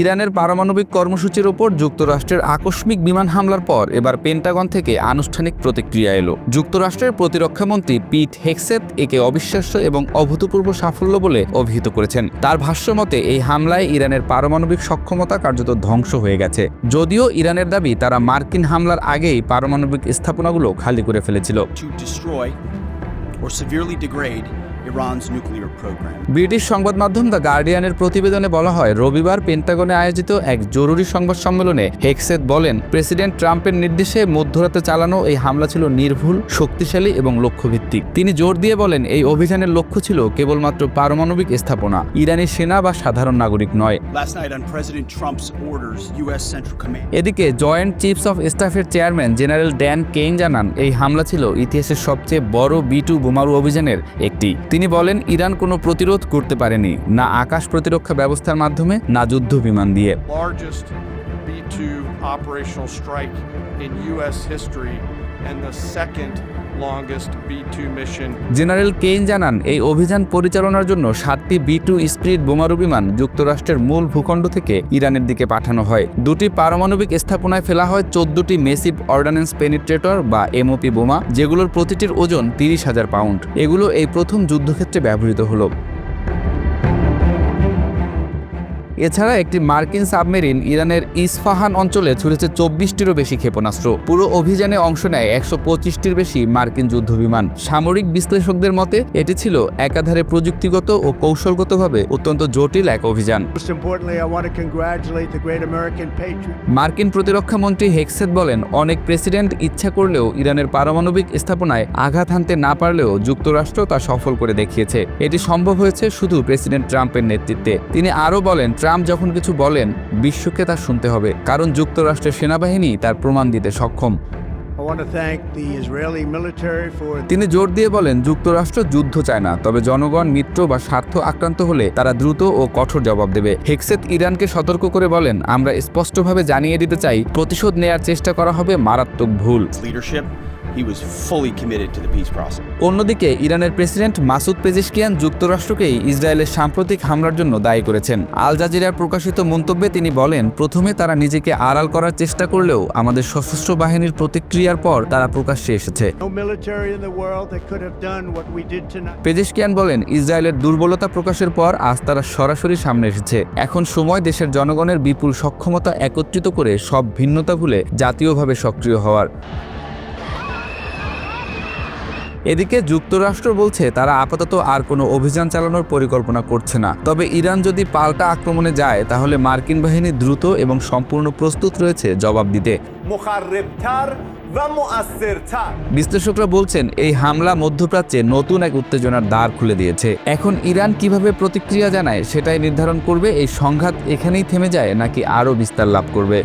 ইরানের পারমাণবিক কর্মসূচির ওপর যুক্তরাষ্ট্রের আকস্মিক বিমান হামলার পর এবার পেন্টাগন থেকে আনুষ্ঠানিক প্রতিক্রিয়া এলো। যুক্তরাষ্ট্রের প্রতিরক্ষামন্ত্রী পিট হেগসেথ একে অবিশ্বাস্য এবং অভূতপূর্ব সাফল্য বলে অভিহিত করেছেন। তার ভাষ্যমতে এই হামলায় ইরানের পারমাণবিক সক্ষমতা কার্যত ধ্বংস হয়ে গেছে। যদিও ইরানের দাবি তারা মার্কিন হামলার আগেই পারমাণবিক স্থাপনাগুলো খালি করে ফেলেছিল। ব্রিটিশ সংবাদ মাধ্যম দ্য গার্ডিয়ানের প্রতিবেদনে বলা হয়, রবিবার পেন্টাগনে আয়োজিত এক জরুরি সংবাদ সম্মেলনে হেগসেথ বলেন, প্রেসিডেন্ট ট্রাম্পের নির্দেশে মধ্যরাতে চালানো এই হামলা ছিল নির্ভুল, শক্তিশালী এবং লক্ষ্যভিত্তিক। তিনি জোর দিয়ে বলেন, এই অভিযানের লক্ষ্য ছিল কেবলমাত্র পারমাণবিক স্থাপনা, ইরানি সেনা বা সাধারণ নাগরিক নয়। এদিকে জয়েন্ট চিফস অফ স্টাফের চেয়ারম্যান জেনারেল ড্যান কেইন জানান, এই হামলা ছিল ইতিহাসের সবচেয়ে বড় B-2 বোমারু অভিযানের একটি। তিনি বলেন, ইরান কোনো প্রতিরোধ করতে পারেনি, না আকাশ প্রতিরক্ষা ব্যবস্থার মাধ্যমে, না যুদ্ধ বিমান দিয়ে। B-2 operational strike in US history and the second longest B-2 mission. General Kane জানান, এই অভিযান পরিচালনার জন্য 7টি B-2 স্পিরিট বোমারু বিমান যুক্তরাষ্ট্রের মূল ভূখণ্ড থেকে ইরানের দিকে পাঠানো হয়। 2টি পারমাণবিক স্থাপনায় ফেলা হয় 14টি মেসিভ অর্ডন্যান্স পেনিট্রেটর বা MOP বোমা, যেগুলোর প্রতিটির ওজন 30,000 পাউন্ড। এগুলো এই প্রথম যুদ্ধক্ষেত্রে ব্যবহৃত হলো। এছাড়া একটি মার্কিন সাবমেরিন ইরানের ইস্পাহান অঞ্চলে ছুড়েছে 24টিরও বেশি ক্ষেপণাস্ত্র। পুরো অভিযানে অংশ নেয় 125টির বেশি মার্কিন যুদ্ধবিমান। সামরিক বিশ্লেষকদের মতে এটি ছিল একাধারে প্রযুক্তিগত ও কৌশলগতভাবে অত্যন্ত জটিল এক অভিযান। মার্কিন প্রতিরক্ষা মন্ত্রী হেগসেথ বলেন, অনেক প্রেসিডেন্ট ইচ্ছা করলেও ইরানের পারমাণবিক স্থাপনায় আঘাত হানতে না পারলেও যুক্তরাষ্ট্র তা সফল করে দেখিয়েছে। এটি সম্ভব হয়েছে শুধু প্রেসিডেন্ট ট্রাম্পের নেতৃত্বে। তিনি আরও বলেন, ট্রাম্প যখন কিছু বলেন বিশ্বকে তা শুনতে হবে, কারণ যুক্তরাষ্ট্রের সেনাবাহিনী তার প্রমাণ দিতে সক্ষম। তিনি জোর দিয়ে বলেন, যুক্তরাষ্ট্র যুদ্ধ চায় না, তবে জনগণ, মিত্র বা স্বার্থ আক্রান্ত হলে তারা দ্রুত ও কঠোর জবাব দেবে। হেগসেথ ইরানকে সতর্ক করে বলেন, আমরা স্পষ্টভাবে জানিয়ে দিতে চাই, প্রতিশোধ নেয়ার চেষ্টা করা হবে মারাত্মক ভুল। অন্যদিকে ইরানের প্রেসিডেন্ট মাসুদ পেজেশকিয়ান যুক্তরাষ্ট্রকেই ইসরায়েলের সাম্প্রতিক হামলার জন্য দায়ী করেছেন। আল জাজিরার প্রকাশিত মন্তব্যে তিনি বলেন, প্রথমে তারা নিজেকে আড়াল করার চেষ্টা করলেও আমাদের সশস্ত্র বাহিনীর প্রতিক্রিয়ার পর তারা প্রকাশ্যে এসেছে। পেজেশকিয়ান বলেন, ইসরায়েলের দুর্বলতা প্রকাশের পর আজ তারা সরাসরি সামনে এসেছে। এখন সময় দেশের জনগণের বিপুল সক্ষমতা একত্রিত করে সব ভিন্নতা ভুলে জাতীয়ভাবে সক্রিয় হওয়ার। এদিকে যুক্তরাষ্ট্র বলছে তারা আপাতত আর কোনো অভিযান চালানোর পরিকল্পনা করছে না, তবে ইরান যদি পাল্টা আক্রমণে যায় তাহলে মার্কিন বাহিনী দ্রুত এবং সম্পূর্ণ প্রস্তুত রয়েছে জবাব দিতে। বিশ্লেষকরা বলছেন, এই হামলা মধ্যপ্রাচ্যে নতুন এক উত্তেজনার দ্বার খুলে দিয়েছে। এখন ইরান কিভাবে প্রতিক্রিয়া জানায় সেটাই নির্ধারণ করবে এই সংঘাত এখানেই থেমে যায় নাকি আরও বিস্তার লাভ করবে।